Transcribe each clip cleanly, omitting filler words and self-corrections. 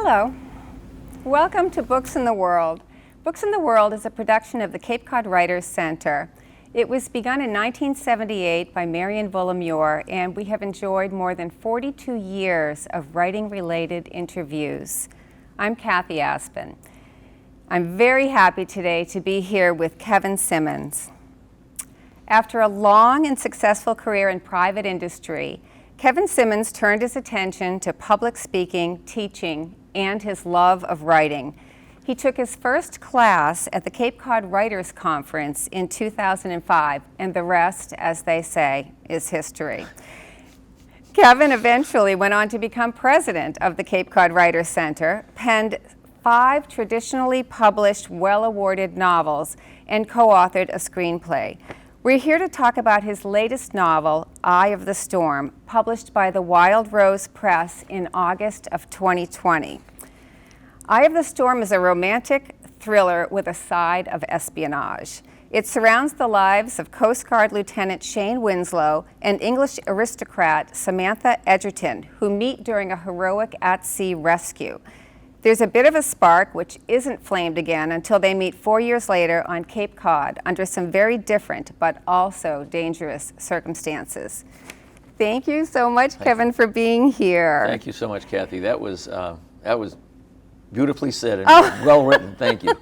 Hello. Welcome to Books in the World. Books in the World is a production of the Cape Cod Writers Center. It was begun in 1978 by Marion Vollamure, and we have enjoyed more than 42 years of writing-related interviews. I'm Kathy Aspen. I'm very happy today to be here with Kevin Symmons. After a long and successful career in private industry, Kevin Symmons turned his attention to public speaking, teaching, and his love of writing. He took his first class at the Cape Cod Writers Conference in 2005, and the rest, as they say, is history. Kevin eventually went on to become president of the Cape Cod Writers Center, penned 5 traditionally published, well-awarded novels, and co-authored a screenplay. We're here to talk about his latest novel, Eye of the Storm, published by the Wild Rose Press in August of 2020. Eye of the Storm is a romantic thriller with a side of espionage. It surrounds the lives of Coast Guard Lieutenant Shane Winslow and English aristocrat Samantha Edgerton, who meet during a heroic at-sea rescue. There's a bit of a spark which isn't flamed again until they meet 4 years later on Cape Cod under some very different but also dangerous circumstances. Thank you so much, Kevin, for being here. Thank you so much, Kathy. That was beautifully said and well written. Thank you.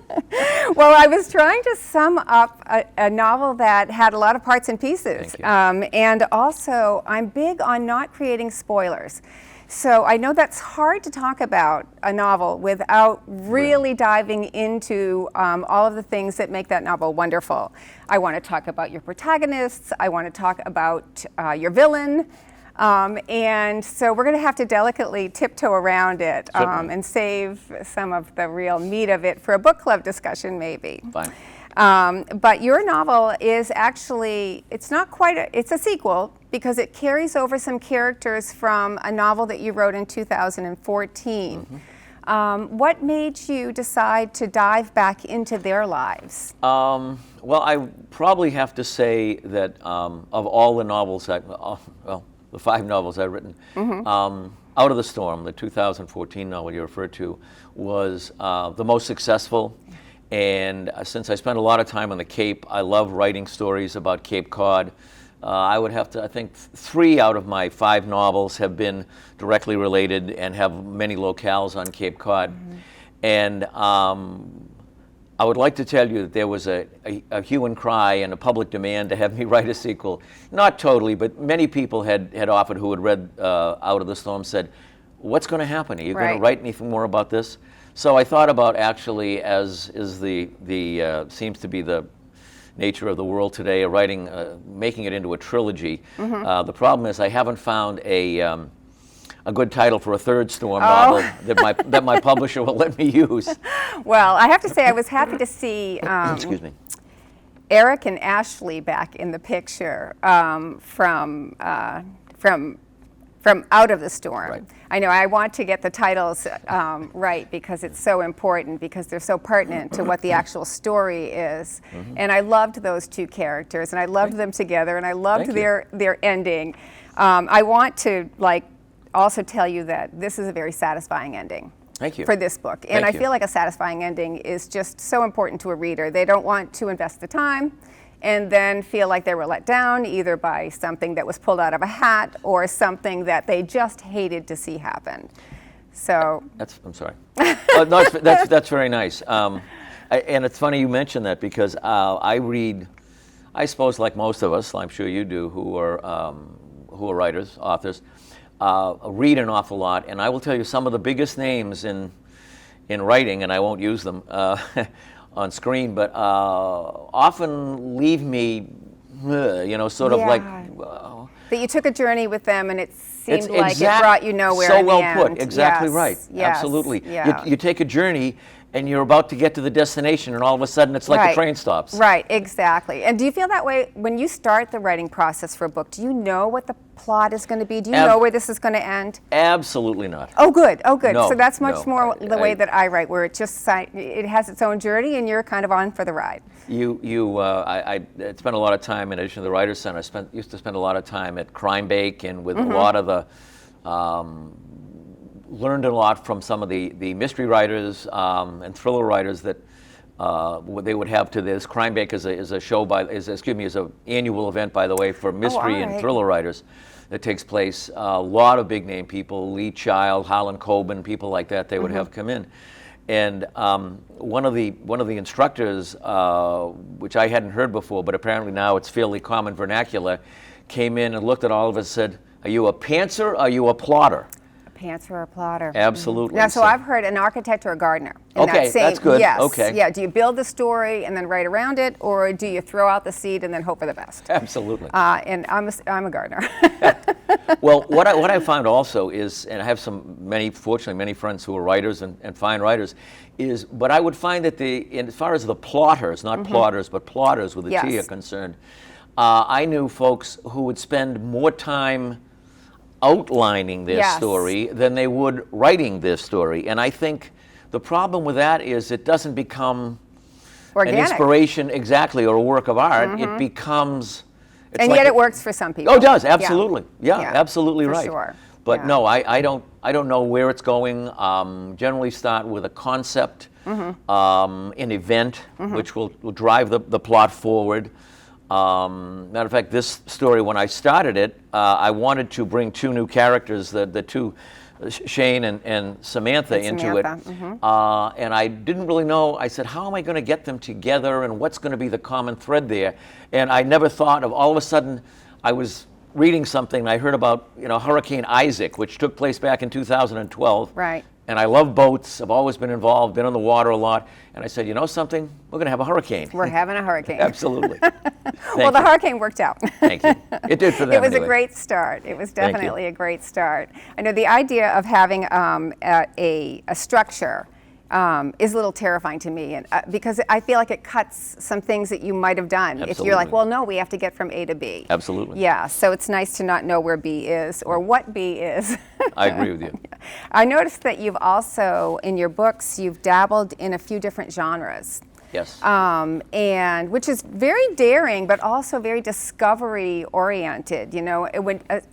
Well, I was trying to sum up a novel that had a lot of parts and pieces. And also, I'm big on not creating spoilers. So I know that's hard to talk about a novel without really diving into all of the things that make that novel wonderful. I want to talk about your protagonists. I want to talk about your villain. And so we're going to have to delicately tiptoe around it and save some of the real meat of it for a book club discussion, maybe. Fine. But your novel is actually, it's a sequel because it carries over some characters from a novel that you wrote in 2014. Mm-hmm. What made you decide to dive back into their lives? Well, I probably have to say that of all the novels, the 5 novels I've written, mm-hmm. Out of the Storm, the 2014 novel you referred to, was the most successful. And since I spent a lot of time on the Cape, I love writing stories about Cape Cod. I would have to, I think 3 out of my 5 novels have been directly related and have many locales on Cape Cod. Mm-hmm. And I would like to tell you that there was a hue and cry and a public demand to have me write a sequel. Not totally, but many people had offered who had read Out of the Storm said, what's going to happen? Are you going to write anything more about this? So I thought about, actually, as is the seems to be the nature of the world today, making it into a trilogy. Mm-hmm. The problem is I haven't found a good title for a third Storm novel that my publisher will let me use. Well, I have to say I was happy to see Excuse me. Eric and Ashley back in the picture from Out of the Storm. Right. I know I want to get the titles right because it's so important, because they're so pertinent to what the actual story is. Mm-hmm. And I loved those 2 characters, and I loved them together, and I loved their ending. I want to also tell you that this is a very satisfying ending. Thank you. For this book. And I feel like a satisfying ending is just so important to a reader. They don't want to invest the time and then feel like they were let down either by something that was pulled out of a hat or something that they just hated to see happen. So I'm sorry. No, that's very nice. And it's funny you mentioned that because I read, I suppose like most of us, I'm sure you do, who are writers, authors, read an awful lot. And I will tell you some of the biggest names in writing, and I won't use them on screen, but often leave me, sort of like. That you took a journey with them, and it seemed like it brought you nowhere. So in well the end. put, exactly right, yes, absolutely. Yeah. You take a journey, and you're about to get to the destination, and all of a sudden it's like the train stops. Right, exactly. And do you feel that way when you start the writing process for a book? Do you know what the plot is going to be? Do you know where this is going to end? Absolutely not. Oh, good. Oh, good. No, so that's much more the way that I write, where it has its own journey, and you're kind of on for the ride. I spent a lot of time, in addition to the Writers Center, I used to spend a lot of time at Crime Bake and with a lot of the learned a lot from some of the mystery writers and thriller writers that what they would have to this. Crime Bank is a show is an annual event, by the way, for mystery and thriller writers that takes place. A lot of big name people, Lee Child, Harlan Coben, people like that, they would have come in. And one of the instructors, which I hadn't heard before, but apparently now it's fairly common vernacular, came in and looked at all of us and said, "Are you a pantser or are you a plotter?" Pantser or a plotter. Absolutely. Yeah, so I've heard an architect or a gardener. Okay, that's good. Yes. Okay. Yeah. Do you build the story and then write around it, or do you throw out the seed and then hope for the best? Absolutely. And I'm a gardener. Well, what I found also is, and I have fortunately many friends who are writers and fine writers, but I would find that as far as the plotters, not plotters, but plotters with a T are concerned, I knew folks who would spend more time outlining their story than they would writing their story. And I think the problem with that is it doesn't become Organic. an inspiration exactly or a work of art. It becomes... And yet it works for some people. Oh, it does, absolutely. Yeah, absolutely for right. Sure. But no, I don't know where it's going. Generally start with a concept, an event, which will drive the plot forward. Matter of fact, this story, when I started it, I wanted to bring two new characters, the two, Shane and Samantha, into it. And I didn't really know. I said, how am I going to get them together and what's going to be the common thread there? And I never thought of, all of a sudden, I was reading something and I heard about Hurricane Isaac, which took place back in 2012. Right. And I love boats. I've always been involved, been on the water a lot. And I said, you know something? We're going to have a hurricane. We're having a hurricane. Absolutely. Well, the hurricane worked out. Thank you. It did for them. It was anyway. a great start. It was definitely a great start. I know the idea of having a structure is a little terrifying to me, and because I feel like it cuts some things that you might have done. Absolutely. If you're like, well, no, we have to get from A to B. Absolutely. Yeah, so it's nice to not know where B is or what B is. I agree with you. I noticed that you've also, in your books, you've dabbled in a few different genres. Yes. And which is very daring, but also very discovery oriented.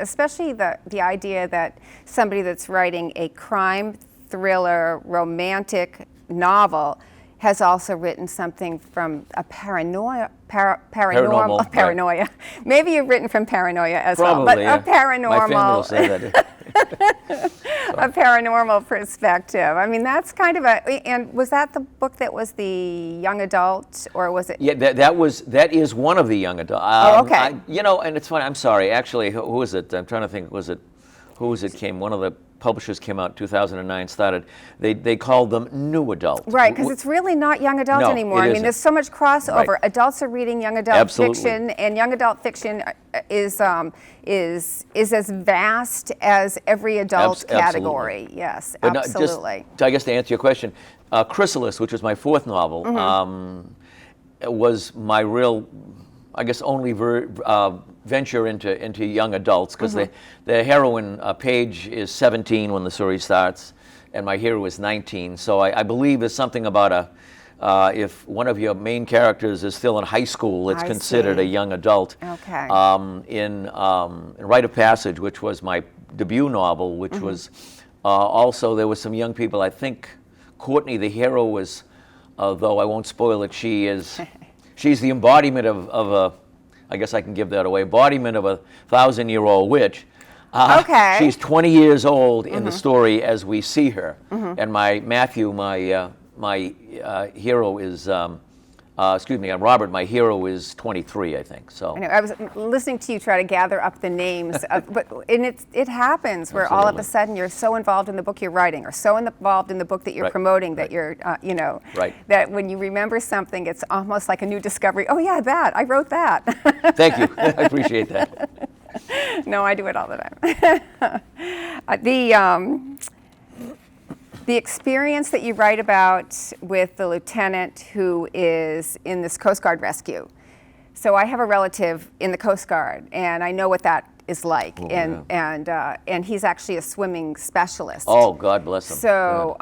Especially the idea that somebody that's writing a crime thriller romantic novel has also written something from a paranormal. Right. Maybe you've written from paranoia as Probably, well, but yeah. a paranormal. My family will say that. A paranormal perspective. I mean, that's kind of and was that the book that was the young adult, or was it? Yeah, that is one of the young adults. Okay. And it's funny. I'm sorry. Actually, who was it? I'm trying to think. Who was it? One of the publishers came out in 2009. Started. They called them new adult. Right, because it's really not young adult anymore. I mean, there's so much crossover. Right. Adults are reading young adult fiction, and young adult fiction is as vast as every adult category. Absolutely. Yes, but absolutely. I guess to answer your question, Chrysalis, which was my fourth novel, was my real, I guess, only venture into young adults, because the heroine, Paige, is 17 when the story starts, and my hero is 19. So I believe there's something about if one of your main characters is still in high school, it's considered a young adult. Okay. In Rite of Passage, which was my debut novel, which was also, there were some young people. I think Courtney, the hero, was, though I won't spoil it, she's the embodiment of a, I guess I can give that away, embodiment of a 1,000-year-old witch. Okay. She's 20 years old in the story as we see her. And Matthew, my hero is, Robert, my hero is 23, I think. So I know. I was listening to you try to gather up the names, and it happens where all of a sudden you're so involved in the book you're writing, or so involved in the book that you're promoting that you're, that when you remember something, it's almost like a new discovery. Oh yeah, I wrote that. Thank you. I appreciate that. No, I do it all the time. The experience that you write about with the lieutenant who is in this Coast Guard rescue. So I have a relative in the Coast Guard, and I know what that is like. And he's actually a swimming specialist. Oh, God bless him. So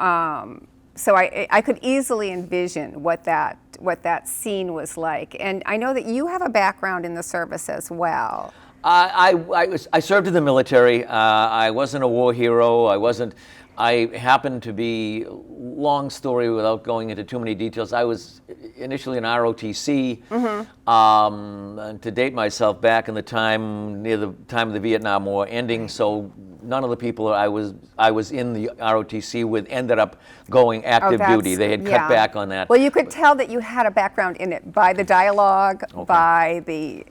so I could easily envision what that scene was like. And I know that you have a background in the service as well. I served in the military. I wasn't a war hero. I wasn't. I happened to be, long story without going into too many details, I was initially in ROTC, and to date myself, back in the time, near the time of the Vietnam War ending, so none of the people I was in the ROTC with ended up going active duty. They had cut back on that. Well, you could tell that you had a background in it by the dialogue, by the,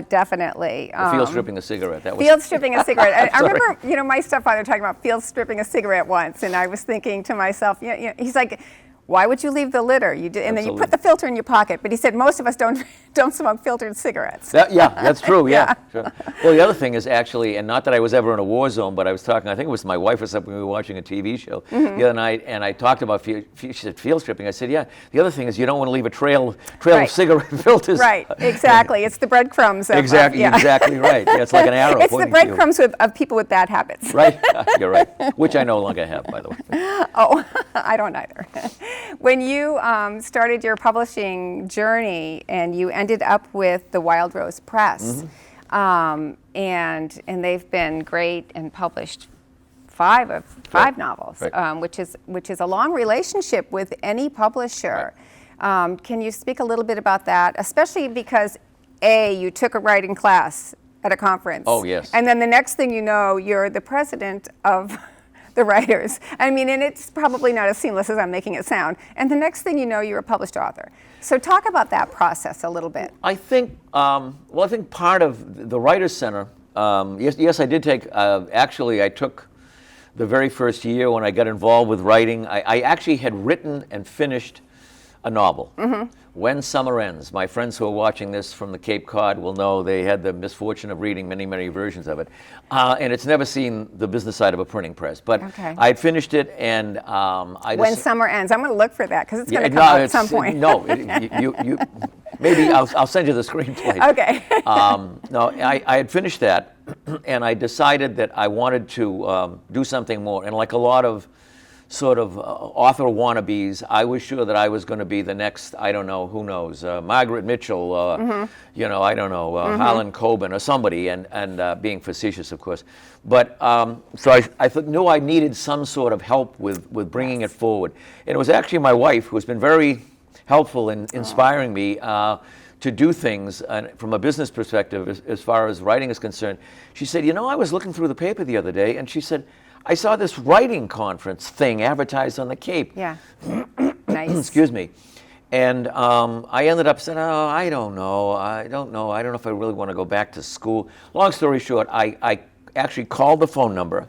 definitely. The field stripping a cigarette. That was field stripping a cigarette. I remember, my stepfather talking about field stripping a cigarette once, and I was thinking to myself, he's like, why would you leave the litter? You did, and then you put the filter in your pocket. But he said most of us don't smoke filtered cigarettes. That's true. Yeah. Sure. Well, the other thing is actually, and not that I was ever in a war zone, but I was talking. I think it was my wife or something. We were watching a TV show the other night, and I talked about she said field stripping. I said, yeah. The other thing is you don't want to leave a trail of cigarette filters. Right. Exactly. It's the breadcrumbs. Exactly right. Yeah, it's like an arrow. It's the breadcrumbs of people with bad habits. Right. You're right. Which I no longer have, by the way. Oh, I don't either. When you started your publishing journey and you ended up with the Wild Rose Press, and they've been great and published five novels, which is a long relationship with any publisher. Can you speak a little bit about that, especially because you took a writing class at a conference? Oh, yes. And then the next thing you know, you're the president of the writers. I mean, and it's probably not as seamless as I'm making it sound. And the next thing you know, you're a published author. So talk about that process a little bit. I think, I think part of the Writers Center, yes, I did take, actually I took the very first year when I got involved with writing, I actually had written and finished a novel. When Summer Ends. My friends who are watching this from the Cape Cod will know they had the misfortune of reading many, many versions of it. And it's never seen the business side of a printing press. But I had finished it, and When Summer Ends. I'm going to look for that, because it's going to come up at some point. Maybe I'll send you the screenplay. Okay. I had finished that, and I decided that I wanted to do something more. And like a lot of sort of author wannabes, I was sure that I was going to be the next, I don't know, who knows, Margaret Mitchell, I don't know, Harlan Coben or somebody, and being facetious, of course. But so I knew I needed some sort of help with bringing it forward. And it was actually my wife who has been very helpful in inspiring me to do things from a business perspective as far as writing is concerned. She said, I was looking through the paper the other day, and she said, I saw this writing conference thing advertised on the Cape. Yeah. Nice. Excuse me. And I ended up saying, I don't know if I really want to go back to school. Long story short, I actually called the phone number,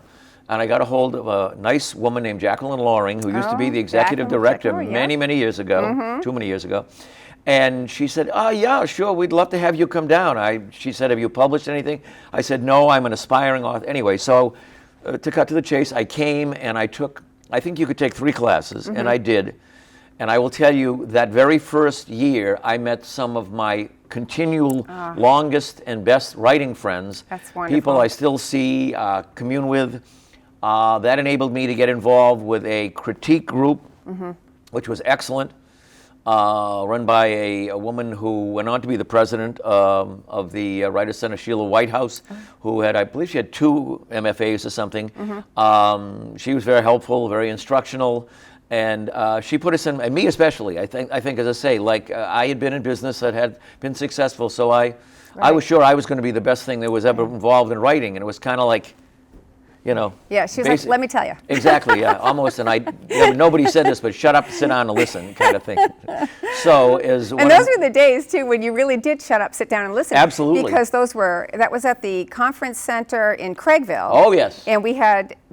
and I got a hold of a nice woman named Jacqueline Loring, who used to be the executive director many, many years ago, too many years ago. And she said, yeah, sure, we'd love to have you come down. She said, have you published anything? I said, no, I'm an aspiring author. Anyway, so to cut to the chase, I came and I think you could take 3 classes, and I did. And I will tell you, that very first year, I met some of my continual longest and best writing friends. That's wonderful. People I still see, commune with. That enabled me to get involved with a critique group, which was excellent, run by a woman who went on to be the president of the Writers Center, Sheila Whitehouse, who had, I believe she had 2 MFAs or something. She was very helpful, very instructional, and she put us in, and me especially, I think as I say, like I had been in business that had been successful, so I was sure I was going to be the best thing that was ever involved in writing, and it was kind of like, Yeah, she was like, let me tell you. Exactly, yeah, almost. And nobody said this, but shut up, sit down, and listen, kind of thing. And those were the days too when you really did shut up, sit down, and listen. Absolutely. Because that was at the conference center in Craigville. Oh yes. And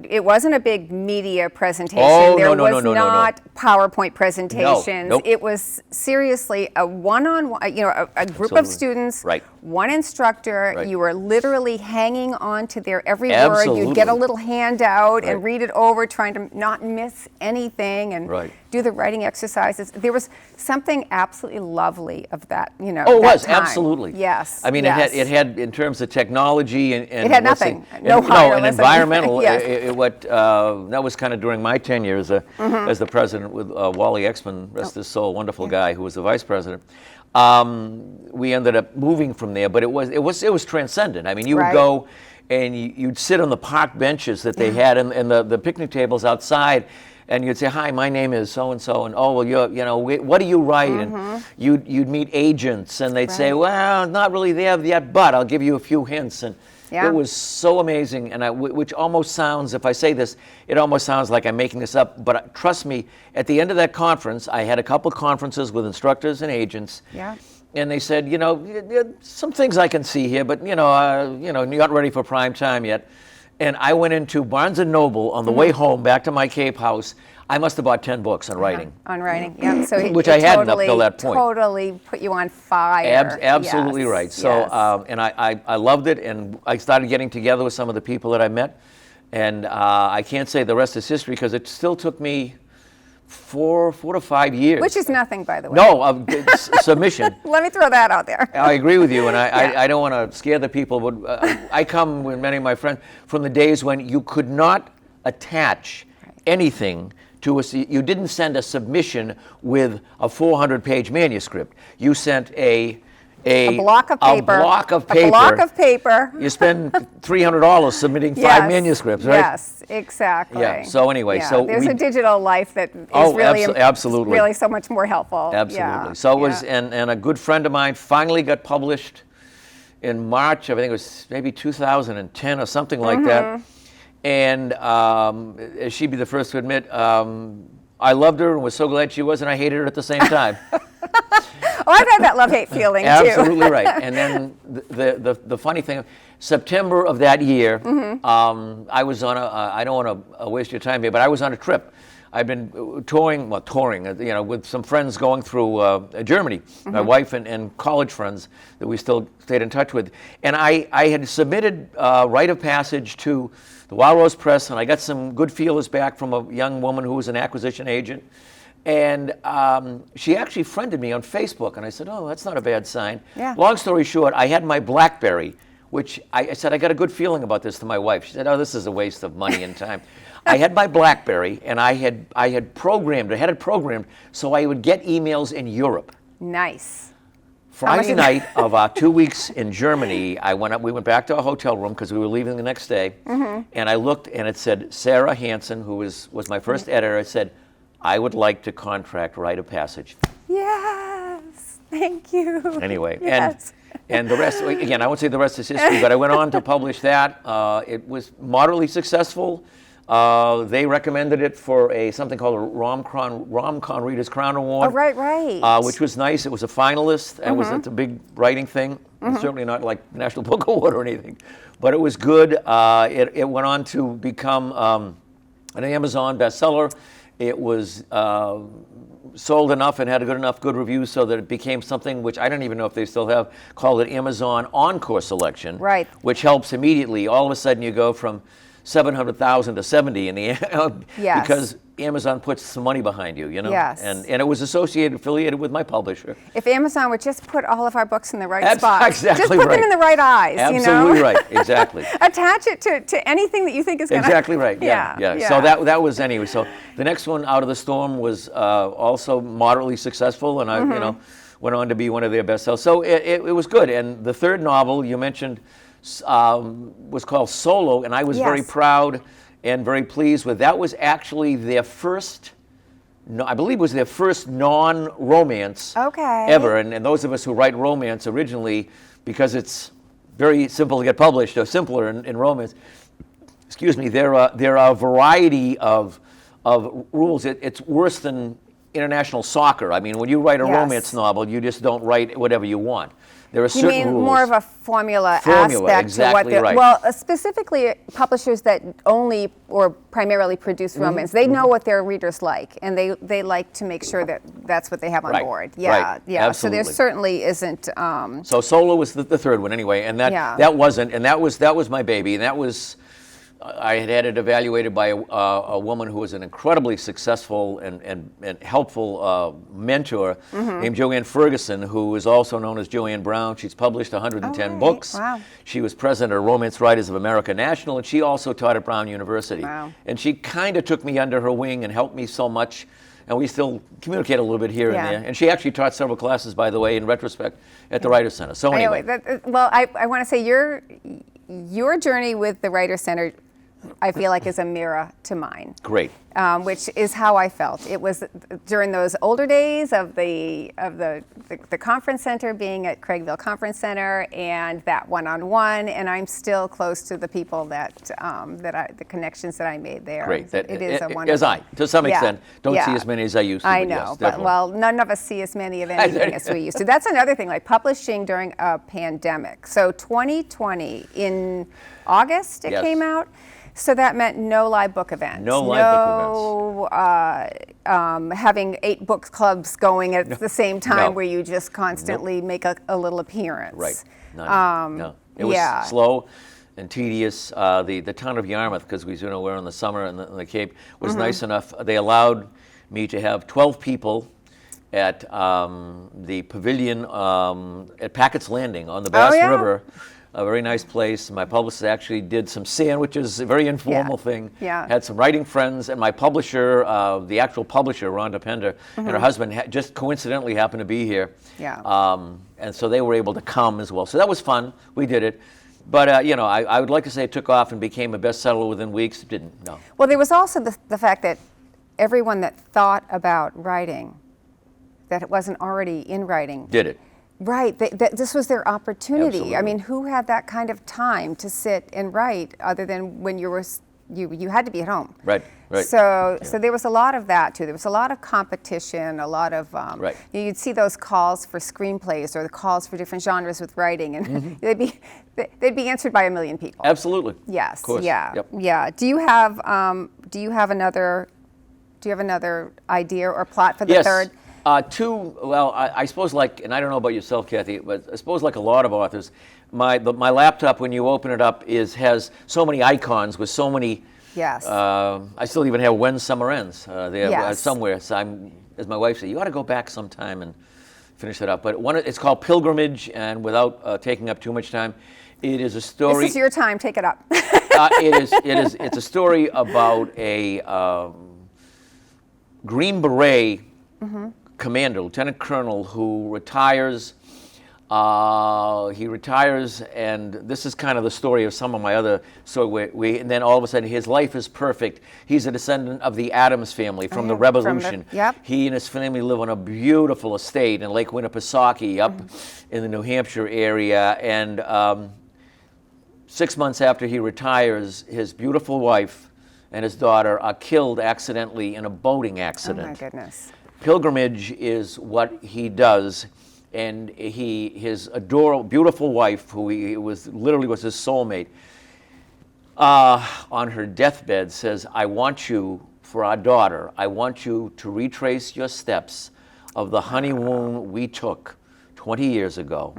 it wasn't a big media presentation. Oh, there no, was not PowerPoint presentations. No, nope. It was seriously a one-on-one, a group of students, one instructor. Right. You were literally hanging on to their every word. You'd get a little handout and read it over, trying to not miss anything, and do the writing exercises. There was something absolutely lovely of that, Oh, it was, time. Absolutely. Yes. I mean, it had in terms of technology and it had nothing. And Yes. environmental. That was kind of during my tenure as the president with Wally Exman, rest his soul, wonderful guy, who was the vice president. We ended up moving from there, but it was transcendent. I mean, you would go and you'd sit on the park benches that they had and the picnic tables outside, and you'd say, "Hi, my name is so and so," and "Oh, well, what do you write?" And you'd meet agents, and they'd say, "Well, not really there yet, but I'll give you a few hints." And it was so amazing, and which almost sounds, if I say this, it almost sounds like I'm making this up. But trust me, at the end of that conference, I had a couple conferences with instructors and agents. Yeah. And they said, some things I can see here, but you're not ready for prime time yet. And I went into Barnes & Noble on the way home back to my Cape house. I must have bought 10 books on writing. On writing, yeah. So which I hadn't up till that point. Totally put you on fire. Absolutely right. So, and I loved it, and I started getting together with some of the people that I met. And I can't say the rest is history, because it still took me 4 to 5 years. Which is nothing, by the way. No, submission. Let me throw that out there. I agree with you, and I don't want to scare the people, but I come with many of my friends from the days when you could not attach anything to us. You didn't send a submission with a 400-page manuscript. You sent a block of paper. A block of paper. A block of paper. You spend $300 submitting 5 manuscripts, right? Yes, exactly. Yeah. So anyway, so there's a digital life that is really absolutely really so much more helpful. Absolutely. Yeah. So it was, and a good friend of mine finally got published in March. I think it was maybe 2010 or something like that. And she'd be the first to admit, I loved her and was so glad she was, and I hated her at the same time. Oh, I've had that love-hate feeling too. Absolutely right. And then the funny thing, September of that year, I was on I don't want to waste your time here, but I was on a trip. I've been touring, with some friends going through Germany, my wife and college friends that we still stayed in touch with. And I had submitted Rite of Passage to the Wild Rose Press, and I got some good feelers back from a young woman who was an acquisition agent. And she actually friended me on Facebook, and I said, "Oh, that's not a bad sign." Yeah. Long story short, I had my BlackBerry, which I said, "I got a good feeling about this" to my wife. She said, "Oh, this is a waste of money and time." I had my BlackBerry, and I had it programmed so I would get emails in Europe. Nice. Friday night of our 2 weeks in Germany, we went back to our hotel room because we were leaving the next day, and I looked, and it said, Sarah Hansen, who was my first editor, it said, "I would like to contract Rite of Passage." Yes, thank you. Anyway, yes. and the rest, again, I won't say the rest is history, but I went on to publish that. It was moderately successful. They recommended it for something called a Rom-Con Reader's Crown Award. Oh, right. Which was nice. It was a finalist. It's a big writing thing. Certainly not like National Book Award or anything, but it was good. It went on to become an Amazon bestseller. It was sold enough and had good reviews so that it became something which I don't even know if they still have, called an Amazon Encore Selection. Right. Which helps immediately. All of a sudden you go from 700,000 to 70 in the yes. because Amazon puts some money behind you, Yes. And it was affiliated with my publisher. If Amazon would just put all of our books in the right spot. Exactly just put them in the right eyes, Absolutely right, exactly. Attach it to anything that you think is going to... Exactly right, yeah. So that was anyway. So the next one, Out of the Storm, was also moderately successful, and I went on to be one of their bestsellers. So it was good. And the third novel you mentioned was called Solo, and I was very proud and very pleased with. That was actually their first, I believe it was their first non-romance ever. And those of us who write romance originally, because it's very simple to get published, or simpler in romance, excuse me, there are a variety of rules. It's worse than international soccer. I mean, when you write a romance novel, you just don't write whatever you want. There are certain rules. You mean more of a formula aspect exactly to what right. Well, specifically publishers that only or primarily produce romance, they know what their readers like, and they like to make sure that that's what they have on board. Yeah, yeah. Absolutely. So there certainly isn't. So Solo was the third one anyway, and that was my baby, and that was. I had it evaluated by a woman who was an incredibly successful and helpful mentor named Joanne Ferguson, who is also known as Joanne Brown. She's published 110 books. Wow. She was president of Romance Writers of America National, and she also taught at Brown University. Wow. And she kind of took me under her wing and helped me so much. And we still communicate a little bit here and there. And she actually taught several classes, by the way, in retrospect, at the Writers Center. So anyway. I want to say your journey with the Writers Center, I feel like, is a mirror to mine. Great. Which is how I felt. It was during those older days of the conference center, being at Craigville Conference Center, and that one-on-one. And I'm still close to the people that the connections that I made there. Great. It is a wonderful. As I, to some extent, don't Yeah. see as many as I used to. I but know, yes, but definitely. well, none of us see as many of anything as we used to. That's another thing, like publishing during a pandemic. So 2020, in August it Yes. came out. So that meant no live book events. No live book events. Having 8 book clubs going at the same time No. where you just constantly make a little appearance. Right. No. It was yeah. slow and tedious. The town of Yarmouth, because we're in the summer in the Cape, was Mm-hmm. nice enough. They allowed me to have 12 people at the pavilion at Packett's Landing on the Bass yeah? River. A very nice place. My publicist actually did some sandwiches, a very informal thing. Yeah. Had some writing friends, and my publisher, the actual publisher, Rhonda Pender, and her husband just coincidentally happened to be here. Yeah. And so they were able to come as well. So that was fun. We did it. But, I would like to say it took off and became a bestseller within weeks. It didn't, no. Well, there was also the fact that everyone that thought about writing, that it wasn't already in writing, Did it. right, this was their opportunity. Absolutely. I mean, who had that kind of time to sit and write other than when you had to be at home? Right. So there was a lot of that too. There was a lot of competition, a lot of Right. you'd see those calls for screenplays or the calls for different genres with writing, and they'd be answered by a million people. Absolutely. Yes. Of course. Yeah. Yep. Yeah. Do you have another idea or plot for the Yes. third? I suppose and I don't know about yourself, Kathy, but I suppose like a lot of authors, my laptop, when you open it up, has so many icons with so many. Yes. I still even have When Summer Ends there Yes. somewhere. So as my wife said, you ought to go back sometime and finish it up. But it's called Pilgrimage, and without taking up too much time, it is a story. This is your time. Take it up. It's a story about a Green Beret commander, lieutenant colonel, who retires. He retires, and this is kind of the story of some of my other story. And then all of a sudden, his life is perfect. He's a descendant of the Addams family from the Revolution. Yep. He and his family live on a beautiful estate in Lake Winnipesaukee, up in the New Hampshire area. And 6 months after he retires, his beautiful wife and his daughter are killed accidentally in a boating Oh accident. my goodness. Pilgrimage is what he does, and his adorable, beautiful wife, who was his soulmate, on her deathbed says, "I want you, for our daughter, I want you to retrace your steps of the honeymoon we took 20 years ago,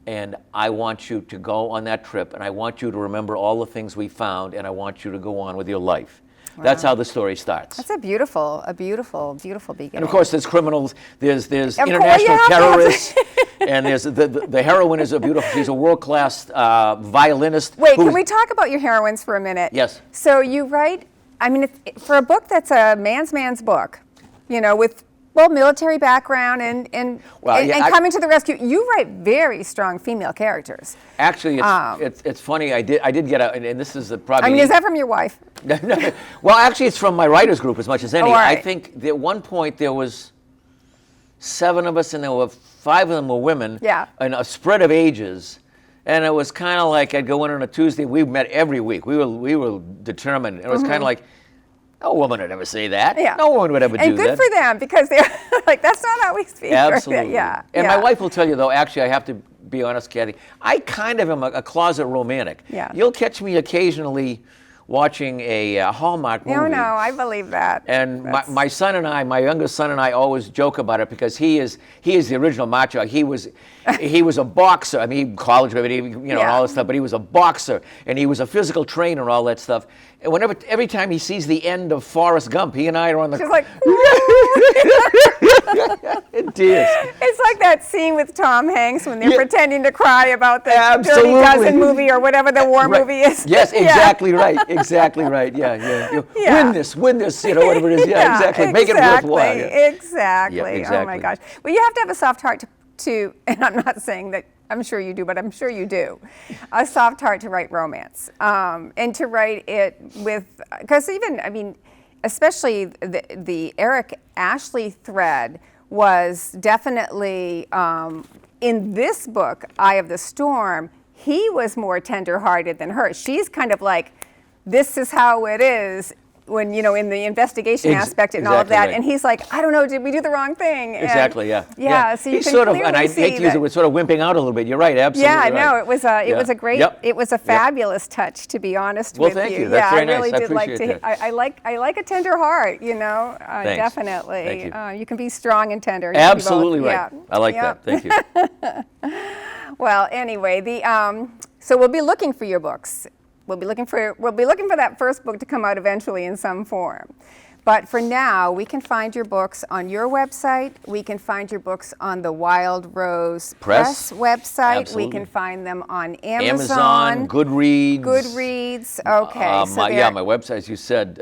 and I want you to go on that trip, and I want you to remember all the things we found, and I want you to go on with your life." That's how the story starts. That's a beautiful beginning. And of course, there's criminals, there's course, international you have to have terrorists, and there's the heroine is she's a world-class violinist. Wait, can we talk about your heroines for a minute? Yes. So you write, I mean, for a book that's a man's book, with military background and coming to the rescue, you write very strong female characters. Actually, it's funny. I did get out, and this is probably. I mean, is that from your wife? Well, actually, it's from my writers group as much as any. Oh, all right. I think at one point there was 7 of us, and there were 5 of them were women. Yeah. And a spread of ages. And it was kind of like I'd go in on a Tuesday. We met every week. We were determined. It was kind of like, no woman would ever say that. Yeah. No woman would ever do that. And good for them, because they're like, that's not how we speak. Absolutely. Yeah. And my wife will tell you, though, actually, I have to be honest, Kathy, I kind of am a closet romantic. Yeah. You'll catch me occasionally watching a Hallmark movie. No, I believe that. And my son and I, my youngest son and I, always joke about it because he is the original macho. He was a boxer. I mean, college, all that stuff. But he was a boxer, and he was a physical trainer, and all that stuff. And every time he sees the end of Forrest Gump, he and I are on the. She's like, it is. It's like that scene with Tom Hanks when they're pretending to cry about the Absolutely. Dirty Dozen movie or whatever the war movie is. Yes, exactly right. Exactly right. Yeah. Win this, whatever it is. Yeah, exactly. Make it worthwhile. Yeah. Exactly. Yeah, exactly. Oh my gosh. Well, you have to have a soft heart to, and I'm not saying that I'm sure you do, but I'm sure you do. A soft heart to write romance, and to write it with, because even, I mean, especially the Eric Ashley thread was definitely, in this book, Eye of the Storm, he was more tender-hearted than her. She's kind of like, this is how it is, when, in the investigation aspect and all of that, right. and he's like, I don't know, did we do the wrong thing? And Exactly, yeah. So you He's can sort of, clearly and I see hate to use that- it, was sort of wimping out a little bit. You're right, absolutely Yeah, right. no, it was a great, Yep. it was a Yep. fabulous touch, to be honest Well, with thank you. you. That's Yeah, very I really nice. I did like to. appreciate that. I like a tender heart, Thanks. definitely. Thank you. You can be strong and tender. You can be both. Absolutely right. Yeah. I like Yep. that. Thank you. Well, anyway, so we'll be looking for your books. We'll be looking for that first book to come out eventually in some form. But for now, we can find your books on your website. We can find your books on the Wild Rose Press website. Absolutely. We can find them on Amazon. Goodreads. Goodreads. Okay. My website, as you said,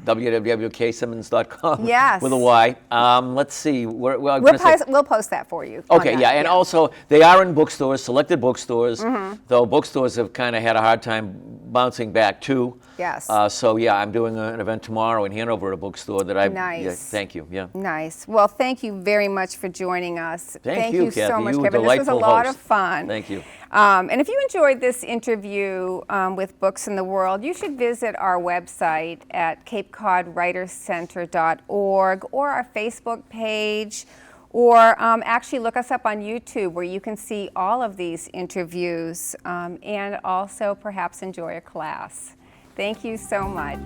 www.ksimmons.com. Yes. With a Y. Let's see. We'll post that for you. on Okay, that, yeah, and also they are in bookstores, selected bookstores, Mm-hmm. though bookstores have kind of had a hard time bouncing back too. Yes. So yeah, I'm doing an event tomorrow in Hanover at a bookstore that I. Nice. Yeah, thank you. Yeah. Nice. Well, thank you very much for joining us. Thank you, so Kathy. much, You were Kevin. This was a delightful lot host. of fun. Thank you. And if you enjoyed this interview with Books in the World, you should visit our website at capecodwriterscenter.org or our Facebook page, or actually look us up on YouTube, where you can see all of these interviews, and also perhaps enjoy a class. Thank you so much.